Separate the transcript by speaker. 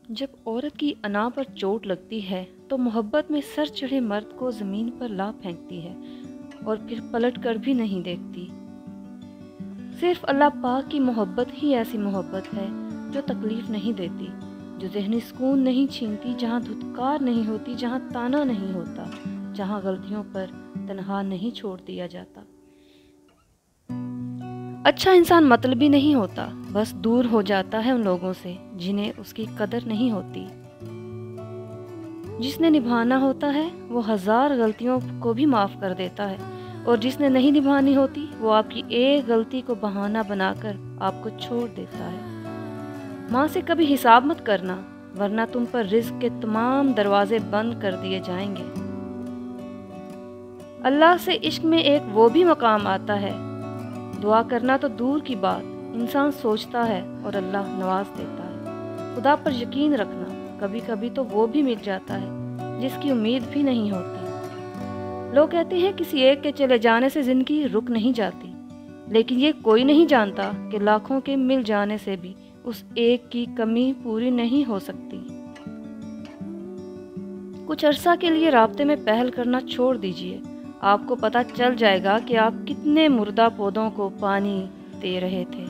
Speaker 1: جب عورت کی انا پر چوٹ لگتی ہے تو محبت میں سر چڑھے مرد کو زمین پر لا پھینکتی ہے اور پھر پلٹ کر بھی نہیں دیکھتی۔ صرف اللہ پاک کی محبت ہی ایسی محبت ہے جو تکلیف نہیں دیتی، جو ذہنی سکون نہیں چھینتی، جہاں دھتکار نہیں ہوتی، جہاں تانا نہیں ہوتا، جہاں غلطیوں پر تنہا نہیں چھوڑ دیا جاتا۔ اچھا انسان مطلبی نہیں ہوتا، بس دور ہو جاتا ہے ان لوگوں سے جنہیں اس کی قدر نہیں ہوتی۔ جس نے نبھانا ہوتا ہے وہ ہزار غلطیوں کو بھی معاف کر دیتا ہے، اور جس نے نہیں نبھانی ہوتی وہ آپ کی ایک غلطی کو بہانہ بنا کر آپ کو چھوڑ دیتا ہے۔ ماں سے کبھی حساب مت کرنا، ورنہ تم پر رزق کے تمام دروازے بند کر دیے جائیں گے۔ اللہ سے عشق میں ایک وہ بھی مقام آتا ہے، دعا کرنا تو دور کی بات، انسان سوچتا ہے اور اللہ نواز دیتا ہے۔ خدا پر یقین رکھنا، کبھی کبھی تو وہ بھی مل جاتا ہے جس کی امید بھی نہیں ہوتی۔ لوگ کہتے ہیں کسی ایک کے چلے جانے سے زندگی رک نہیں جاتی، لیکن یہ کوئی نہیں جانتا کہ لاکھوں کے مل جانے سے بھی اس ایک کی کمی پوری نہیں ہو سکتی۔ کچھ عرصہ کے لیے رابطے میں پہل کرنا چھوڑ دیجیے، آپ کو پتہ چل جائے گا کہ آپ کتنے مردہ پودوں کو پانی دے رہے تھے۔